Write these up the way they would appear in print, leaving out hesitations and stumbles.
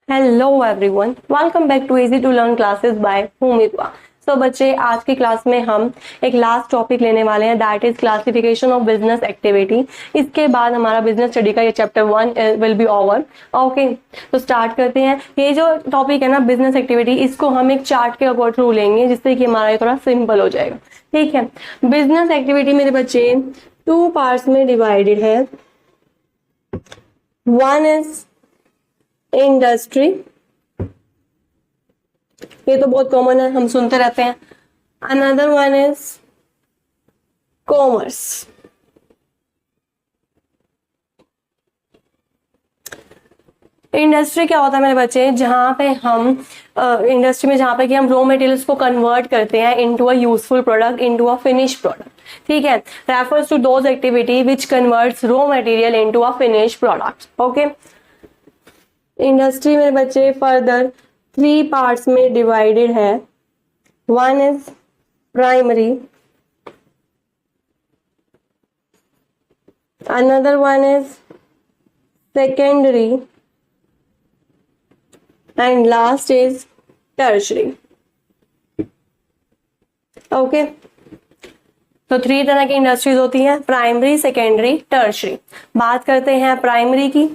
Hello everyone, welcome back to easy to learn classes by Bhumika. So बच्चे, आज की class में हम एक लास्ट टॉपिक लेने वाले हैं, that is classification of business activity. इसके बाद हमारा बिजनेस स्टडी का ये chapter 1 will be over. Okay, तो स्टार्ट करते हैं। ये जो टॉपिक है ना, बिजनेस एक्टिविटी, इसको हम एक चार्ट के थ्रू लेंगे जिससे कि हमारा ये थोड़ा सिंपल हो जाएगा। ठीक है, बिजनेस एक्टिविटी मेरे बच्चे 2 पार्ट्स में डिवाइडेड है। वन इज इंडस्ट्री, ये तो बहुत कॉमन है, हम सुनते रहते हैं। Another one is commerce. Industry क्या होता है मेरे बच्चे, जहां पे हम इंडस्ट्री में जहां पे कि हम रॉ मटेरियल्स को कन्वर्ट करते हैं into a useful product, into a finish product. ठीक है, refers to those activity which converts raw material into a finish product. Okay, industry मेरे बच्चे फर्दर 3 पार्ट्स में डिवाइडेड है। One is primary, another one is secondary and last is tertiary. Okay, तो 3 तरह की industries होती हैं, प्राइमरी, सेकेंडरी, टर्शरी। बात करते हैं प्राइमरी की।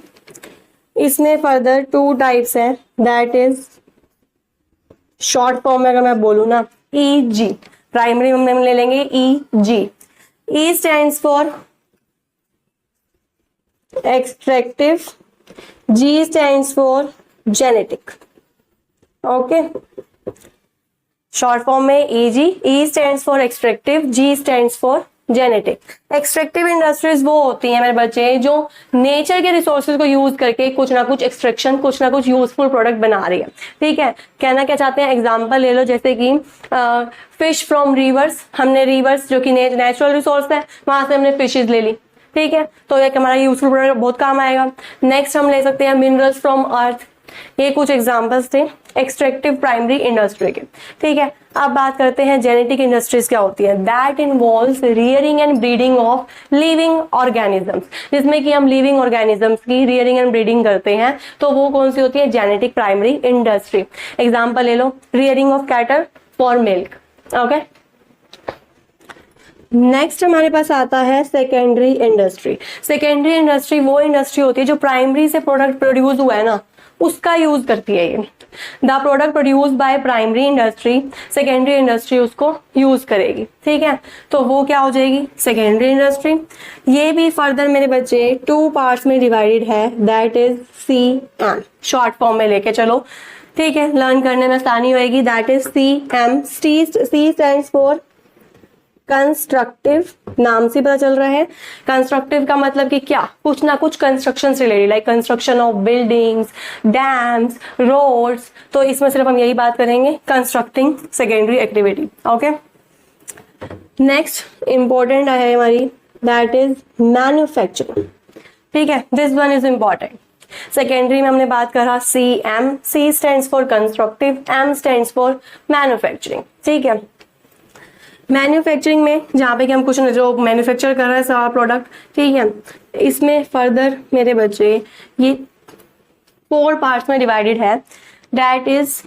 इसमें फर्दर 2 टाइप्स हैं, दैट इज शॉर्ट फॉर्म में अगर मैं बोलूं ना, EG। प्राइमरी में हम ले लेंगे EG। E stands for extractive, G stands for genetic. Okay, short form में EG, E stands for extractive, G stands for genetic. Extractive industries वो होती हैं मेरे बच्चे जो नेचर के रिसोर्सेज को यूज करके कुछ ना कुछ एक्सट्रैक्शन, कुछ ना कुछ यूजफुल प्रोडक्ट बना रही है। ठीक है, कहना क्या चाहते हैं, एग्जांपल ले लो, जैसे कि फिश फ्रॉम रिवर्स। हमने रिवर्स जो कि नेचुरल रिसोर्स है, वहां से हमने फिशेज ले ली। ठीक है, तो एक हमारा यूजफुल प्रोडक्ट बहुत काम आएगा। नेक्स्ट हम ले सकते हैं मिनरल्स फ्रॉम अर्थ। ये कुछ एग्जांपल्स थे एक्सट्रैक्टिव प्राइमरी इंडस्ट्री के। ठीक है, अब बात करते हैं जेनेटिक इंडस्ट्रीज क्या होती है। That involves rearing and breeding of living organisms, जिसमें कि हम लिविंग ऑर्गेनिजम्स की रियरिंग एंड ब्रीडिंग करते हैं, तो वो कौन सी होती है, जेनेटिक प्राइमरी इंडस्ट्री। एग्जाम्पल ले लो, rearing of cattle for milk. Okay, next हमारे पास आता है सेकेंडरी इंडस्ट्री। सेकेंडरी इंडस्ट्री वो इंडस्ट्री होती है जो प्राइमरी से प्रोडक्ट प्रोड्यूस हुआ है ना, उसका यूज करती है। ये the product produce by primary industry, secondary industry उसको यूज करेगी। ठीक है, तो वो क्या हो जाएगी, सेकेंडरी इंडस्ट्री। ये भी फर्दर मेरे बच्चे 2 पार्ट्स में डिवाइडेड है, that is CM। Short form में लेके चलो, ठीक है, लर्न करने में आसानी होगी। That is CM। C stands for constructive, नाम से पता चल रहा है। कंस्ट्रक्टिव का मतलब कि क्या, कुछ ना कुछ कंस्ट्रक्शन से related, like construction of buildings, dams, roads. तो इसमें सिर्फ हम यही बात करेंगे, constructing secondary activity. Okay, next important है हमारी, दैट इज मैन्युफैक्चरिंग। ठीक है, this one is important. Secondary में हमने बात करा CM। C stands for constructive, M stands for manufacturing. ठीक है, मैन्युफैक्चरिंग में जहाँ पे कि हम कुछ जो मैन्युफैक्चर कर रहे हैं सारा प्रोडक्ट। ठीक है, इसमें फर्दर मेरे बच्चे ये 4 पार्ट्स में डिवाइडेड है, that is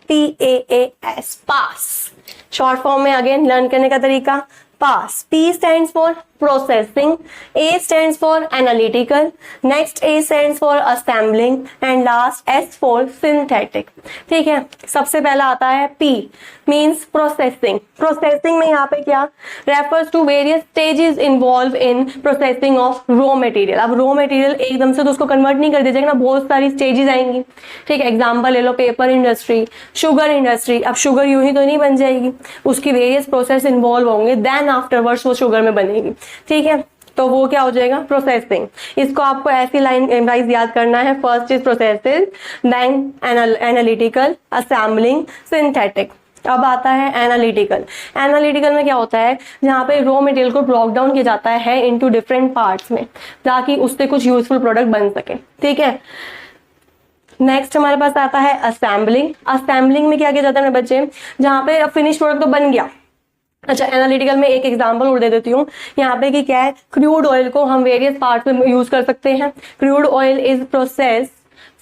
PAAS, pass. Short form में अगेन लर्न करने का तरीका, पास। P stands for processing, A stands for analytical, next A stands for assembling and last S for synthetic. ठीक है, सबसे पहला आता है P मींस प्रोसेसिंग। प्रोसेसिंग में यहाँ पे क्या, refers to various stages involve in processing of raw material. अब रॉ मटेरियल एकदम से तो उसको कन्वर्ट नहीं कर दिया जाएगा ना, बहुत सारी स्टेजेस आएंगी। ठीक है, एग्जाम्पल ले लो, पेपर इंडस्ट्री, शुगर इंडस्ट्री। अब शुगर यूं ही तो नहीं बन जाएगी, उसकी वेरियस प्रोसेस इन्वॉल्व होंगे, देन आफ्टरवर्ड्स वो शुगर में बनेगी। ठीक है, तो वो क्या हो जाएगा, प्रोसेसिंग। इसको आपको ऐसी लाइन वाइज याद करना है, first is processing, then analytical, assembling, synthetic. अब आता है एनालिटिकल। एनालिटिकल में क्या होता है, जहाँ पे रॉ मटेरियल को ब्लॉक डाउन किया जाता है इनटू डिफरेंट पार्ट्स में, ताकि उससे कुछ यूजफुल प्रोडक्ट बन सके। ठीक है, नेक्स्ट हमारे पास आता है असेंबलिंग। असेंबलिंग में क्या किया जाता है मेरे बच्चे, जहां पे अब फिनिश प्रोडक्ट तो बन गया, अच्छा, एनालिटिकल में एक एग्जांपल और दे देती हूँ यहाँ पे कि क्या है, क्रूड ऑयल को हम वेरियस पार्ट्स में यूज कर सकते हैं। Crude oil is process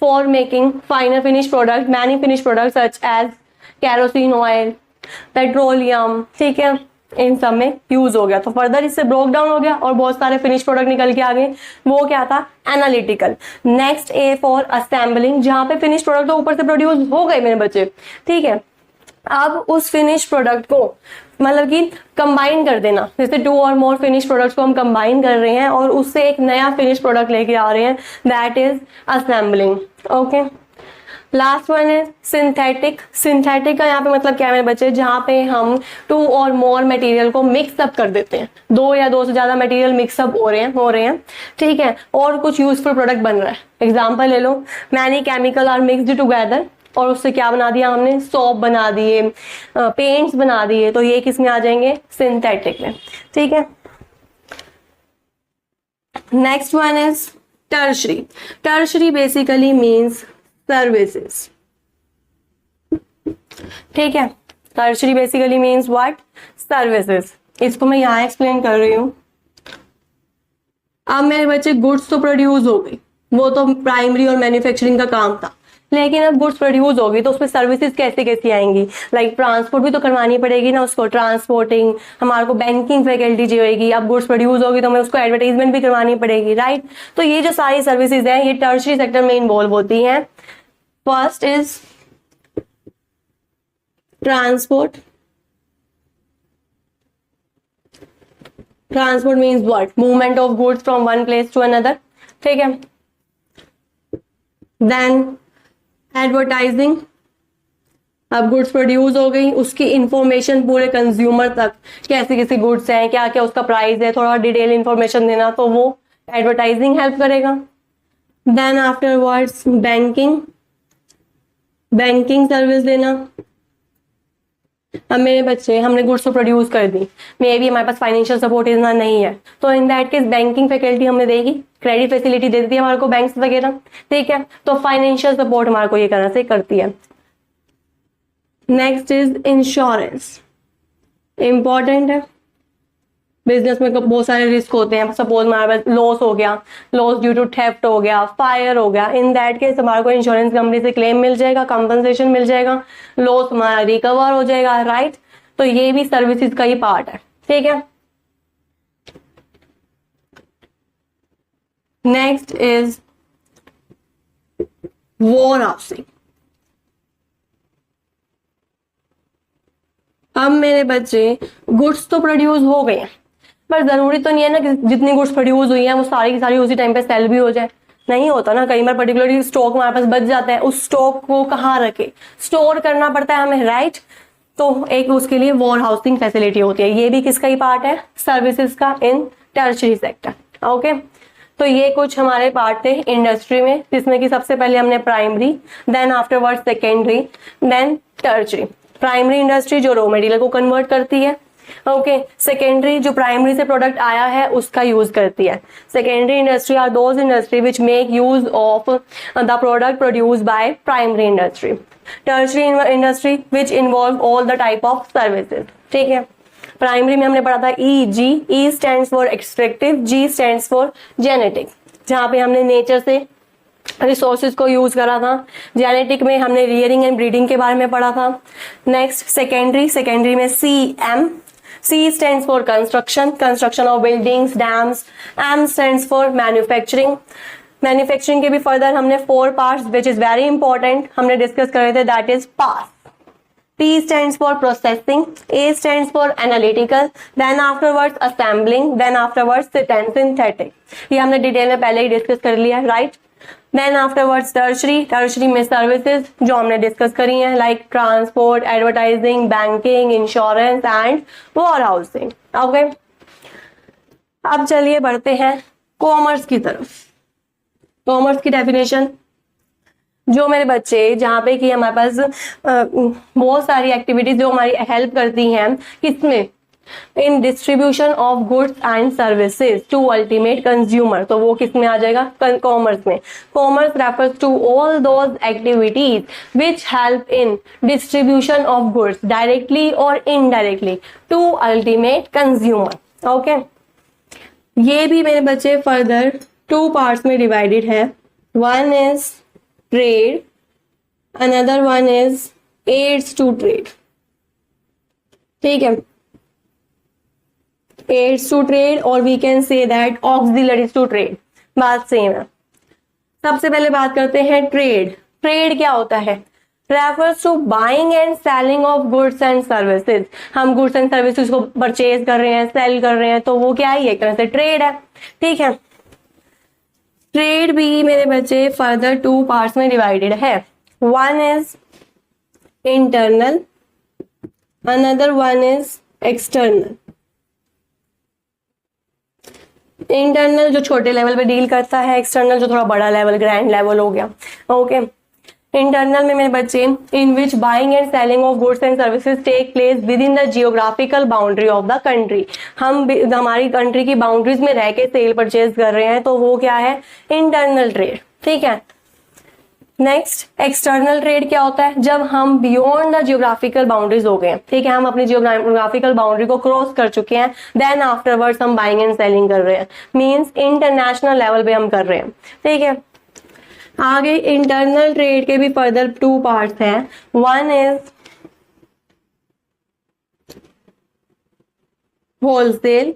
for making final finish product, many finish product such as kerosene oil, petroleum, ठीक है, इन सब में यूज हो गया। तो फर्दर इससे ब्रोक डाउन हो गया और बहुत सारे फिनिश प्रोडक्ट निकल के आ गए, वो क्या था, analytical. Next A for assembling, जहां पे फिनिश प्रोडक्ट तो ऊपर से प्रोड्यूस हो गए मेरे बच्चे, ठीक है, अब उस फिनिश प्रोडक्ट को मतलब कि कंबाइन कर देना, जैसे 2 और मोर फिनिश प्रोडक्ट्स को हम कंबाइन कर रहे हैं और उससे एक नया फिनिश प्रोडक्ट लेके आ रहे हैं, that is assembling. Okay, last one है सिंथेटिक। सिंथेटिक का यहाँ पे मतलब क्या है मेरे बच्चे, जहाँ पे हम 2 और मोर मटेरियल को मिक्सअप कर देते हैं, 2 या 2 से ज्यादा मटेरियल मिक्सअप हो रहे हैं, ठीक है, और कुछ यूजफुल प्रोडक्ट बन रहा है। एग्जाम्पल ले लो, many chemical are mixed together, और उससे क्या बना दिया हमने, सोप बना दिए, पेंट्स बना दिए, तो ये किस में आ जाएंगे, सिंथेटिक में, ठीक है। Next one is tertiary. Tertiary basically means services, ठीक है, tertiary basically means what, services. इसको मैं यहां एक्सप्लेन कर रही हूं। अब मेरे बच्चे गुड्स तो प्रोड्यूस हो गई, वो तो प्राइमरी और मैन्युफैक्चरिंग का काम था, लेकिन अब गुड्स प्रोड्यूस होगी तो उसमें सर्विसेज कैसे कैसे आएंगी, लाइक ट्रांसपोर्ट भी तो करवानी पड़ेगी ना उसको, ट्रांसपोर्टिंग, हमारे को बैंकिंग फैकल्टी जो होगी, अब गुड्स प्रोड्यूस होगी तो हमें उसको एडवर्टाइजमेंट भी करवानी पड़ेगी, राइट। तो ये जो सारी सर्विसेज है ये टर्शरी सेक्टर में इन्वॉल्व होती हैं। First is transport. Transport means what, movement of goods from one place to another, ठीक है। देन एडवर्टाइजिंग, अब गुड्स प्रोड्यूस हो गई, उसकी इंफॉर्मेशन पूरे कंज्यूमर तक, कैसे कैसे गुड्स हैं, क्या क्या उसका प्राइस है, थोड़ा डिटेल इंफॉर्मेशन देना, तो वो एडवर्टाइजिंग हेल्प करेगा। Then afterwards banking, banking service देना। अब मेरे बच्चे हमने गुड्स तो प्रोड्यूस कर दी, मे बी हमारे पास फाइनेंशियल सपोर्ट इतना नहीं है, तो in that case banking faculty हमें देगी, क्रेडिट फैसिलिटी दे देती है हमारे को बैंक्स वगैरह, ठीक है, तो फाइनेंशियल सपोर्ट हमारे को ये करना से करती है। नेक्स्ट इज इंश्योरेंस, इंपॉर्टेंट है। बिजनेस में बहुत सारे रिस्क होते हैं, सपोज हमारे पास लॉस हो गया, लॉस ड्यू टू थेफ्ट हो गया, फायर हो गया, इन दैट केस हमारे को इंश्योरेंस कंपनी से क्लेम मिल जाएगा, कंपनसेशन मिल जाएगा, लॉस हमारा रिकवर हो जाएगा, राइट। तो ये भी सर्विसेज का ही पार्ट है, ठीक है। Next is war housing. अब मेरे बच्चे गुड्स तो प्रोड्यूस हो गए हैं, पर जरूरी तो नहीं है ना कि जितनी गुड्स प्रोड्यूस हुई है वो सारी की सारी उसी टाइम पे सेल भी हो जाए, नहीं होता ना। कई बार पर्टिकुलरली स्टॉक हमारे पास बच जाता है, उस स्टॉक को कहाँ रखे, स्टोर करना पड़ता है हमें, राइट। तो एक उसके लिए वॉर हाउसिंग फैसिलिटी होती है, ये भी किसका ही पार्ट है, सर्विसेज का इन टर्शरी सेक्टर, ओके। तो ये कुछ हमारे पार्ट थे इंडस्ट्री में, जिसमें कि सबसे पहले हमने primary, then afterward secondary, then tertiary. Primary industry जो रॉ मटेरियल को कन्वर्ट करती है, ओके। सेकेंडरी जो प्राइमरी से प्रोडक्ट आया है उसका यूज करती है। Secondary industry are those industry which make use of the product produce by primary industry. Tertiary industry which involve all the type of services, ठीक है। प्राइमरी में हमने पढ़ा था जी, E stands for extractive, G stands for genetic, जहां पे हमने नेचर से रिसोर्सेज को यूज करा था। जेनेटिक में हमने रियरिंग एंड ब्रीडिंग के बारे में पढ़ा था। नेक्स्ट सेकेंडरी, सेकेंडरी में CM, C stands for construction, construction of buildings, dams. M stands for manufacturing. Manufacturing के भी फर्दर हमने 4 parts which is very important हमने डिस्कस करे थे, that is pass. P stands for processing, A stands for analytical, then afterwards assembling, then afterwards synthetic. ये हमने detail में पहले ही डिस्कस कर लिया, right. Then afterwards tertiary, tertiary में सर्विसेज जो हमने डिस्कस करी हैं, like transport, advertising, banking, insurance and warehousing, okay. अब चलिए बढ़ते हैं कॉमर्स की तरफ। कॉमर्स की डेफिनेशन, जो मेरे बच्चे जहाँ पे कि हमारे पास बहुत सारी एक्टिविटीज जो हमारी हेल्प करती हैं, किसमें, in distribution of goods and services to ultimate consumer, तो वो किस में आ जाएगा, कॉमर्स में। Commerce refers to all those activities which help in distribution of goods directly और indirectly to ultimate consumer. Okay, ये भी मेरे बच्चे फर्दर 2 पार्ट्स में डिवाइडेड है। One is trade, another one is aids to trade. ठीक है, एड्स टू ट्रेड और we can say that auxiliaries to trade, बात सेम है। सबसे पहले बात करते हैं ट्रेड। ट्रेड क्या होता है, refers to buying and selling of goods and services. हम गुड्स एंड सर्विसेज को परचेज कर रहे हैं, सेल कर रहे हैं, तो वो क्या है, एक तरह से ट्रेड है। ठीक है, ट्रेड भी मेरे बच्चे फर्दर 2 पार्ट्स में डिवाइडेड है। One is internal, another one is external. Internal जो छोटे लेवल पे डील करता है, एक्सटर्नल जो थोड़ा बड़ा लेवल, ग्रैंड लेवल हो गया। ओके, इंटरनल में मेरे बच्चे in which buying and selling of goods and services take place within the geographical boundary of the country. हम हमारी कंट्री की बाउंड्रीज में रह के सेल परचेज कर रहे हैं, तो वो क्या है, इंटरनल ट्रेड। ठीक है, नेक्स्ट एक्सटर्नल ट्रेड क्या होता है, जब हम बियॉन्ड द जियोग्राफिकल बाउंड्रीज हो गए। ठीक है, हम अपनी जियोग्राफिकल बाउंड्री को क्रॉस कर चुके हैं, देन आफ्टरवर्ड्स हम बाइंग एंड सेलिंग कर रहे हैं, मींस इंटरनेशनल लेवल पे हम कर रहे हैं। ठीक है, आगे इंटरनल ट्रेड के भी फर्दर 2 पार्ट्स हैं। One is wholesale,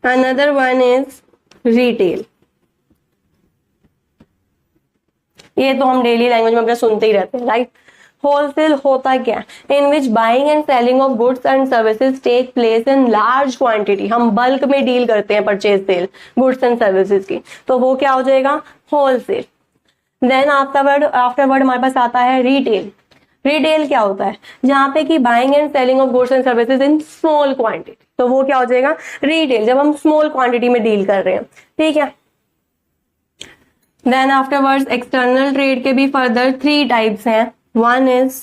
another one is retail. ये तो हम डेली लैंग्वेज में अपना सुनते ही रहते हैं, राइट। होलसेल होता क्या, in which buying and selling of goods and services take place in large quantity. हम बल्क में डील करते हैं, purchase sale goods and services की, तो वो क्या हो जाएगा, होलसेल। देन आफ्टरवर्ड हमारे पास आता है रिटेल। रिटेल क्या होता है, जहां पे कि buying and selling of goods and services in small quantity, तो वो क्या हो जाएगा, रिटेल, जब हम स्मॉल क्वांटिटी में डील कर रहे हैं। ठीक है, देन आफ्टरवर्ड्स एक्सटर्नल ट्रेड के भी फर्दर 3 टाइप्स हैं। One is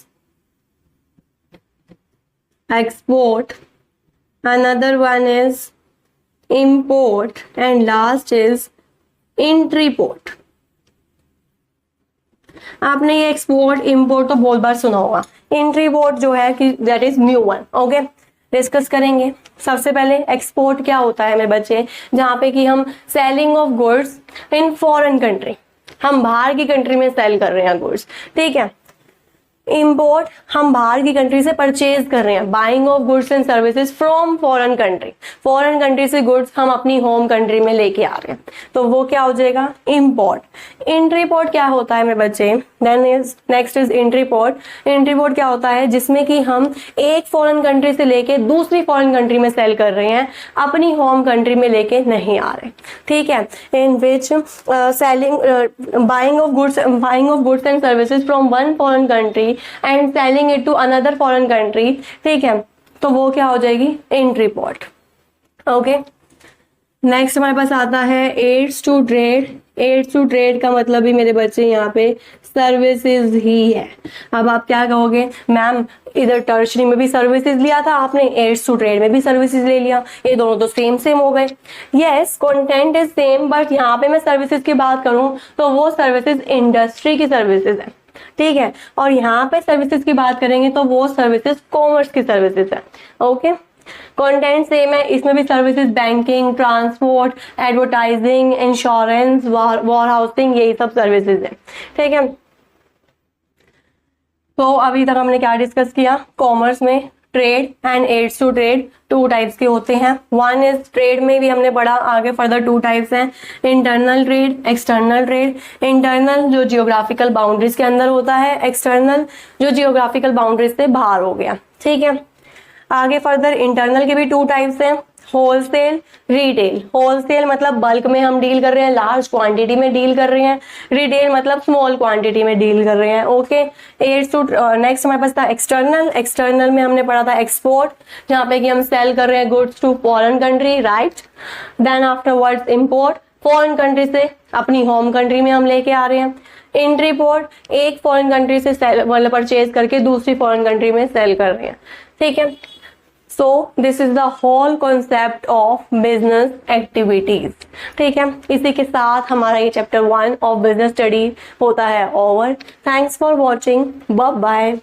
export, another one is import and last is इंट्रीपोर्ट। आपने ये एक्सपोर्ट इंपोर्ट तो बहुत बार सुना होगा। इंट्रीपोर्ट जो है कि that is new one. Okay, discuss करेंगे। सबसे पहले एक्सपोर्ट क्या होता है मेरे बच्चे, जहाँ पे कि हम selling of goods in foreign country, हम बाहर की कंट्री में सेल कर रहे हैं गुड्स। ठीक है, इंपोर्ट हम बाहर की कंट्री से परचेज कर रहे हैं, buying of goods and services from foreign country, foreign country से गुड्स हम अपनी होम कंट्री में लेके आ रहे हैं, तो वो क्या हो जाएगा, इंपोर्ट। इंट्रीपोर्ट क्या होता है मेरे बच्चे, देन इज नेक्स्ट इज इंट्रीपोर्ट। इंट्रीपोर्ट क्या होता है, जिसमें कि हम एक फॉरेन कंट्री से लेके दूसरी फॉरेन कंट्री में सेल कर रहे हैं, अपनी होम कंट्री में लेके नहीं आ रहे। ठीक है, in which selling buying of goods and services from one foreign country and selling it to another foreign country. ठीक है, तो वो क्या हो जाएगी, इंट्रीपोर्ट। ओके, नेक्स्ट हमारे पास आता है aids to trade. Aids to trade का मतलब भी मेरे बच्चे यहाँ पे सर्विसेज ही है। अब आप क्या कहोगे, मैम इधर टर्शरी में भी सर्विसेज लिया था आपने, एड्स टू ट्रेड में भी सर्विसेज ले लिया, ये दोनों तो सेम सेम हो गए। Yes, content is same, but यहाँ पे मैं सर्विसेज की बात करूँ तो वो सर्विसेज इंडस्ट्री की सर्विसेज है। ठीक है, और यहाँ पे सर्विसेज की बात करेंगे तो वो सर्विसेज कॉमर्स की सर्विसेज है। ओके, कंटेंट सेम है, इसमें भी services banking, transport, advertising, insurance, war housing, यही सब सर्विसेज है। ठीक है, तो अभी तक हमने क्या डिस्कस किया, कॉमर्स में trade and aids to trade 2 types के होते हैं। वन इज ट्रेड में भी हमने पढ़ा, आगे फर्दर 2 टाइप्स हैं, internal trade, external trade. Internal जो जियोग्राफिकल बाउंड्रीज के अंदर होता है, एक्सटर्नल जो जियोग्राफिकल बाउंड्रीज से बाहर हो गया। ठीक है, आगे फर्दर इंटरनल के भी 2 टाइप्स हैं, होलसेल, रिटेल। होलसेल मतलब बल्क में हम डील कर रहे हैं, लार्ज क्वांटिटी में डील कर रहे हैं। रिटेल मतलब स्मॉल क्वांटिटी में डील कर रहे हैं। ओके, एड्स टू नेक्स्ट हमारे पास था एक्सटर्नल। एक्सटर्नल में हमने पढ़ा था एक्सपोर्ट, जहाँ पे कि हम सेल कर रहे हैं goods to foreign country, right. Then afterwards import, foreign country से अपनी होम कंट्री में हम लेके आ रहे हैं। इंट्रीपोर्ट, एक फॉरेन कंट्री से मतलब परचेज करके दूसरी फॉरेन कंट्री में सेल कर रहे हैं। ठीक है, so this is the whole concept of business activities. ठीक है, इसी के साथ हमारा ये चैप्टर 1 ऑफ बिजनेस स्टडी होता है over. Thanks for watching, bye bye.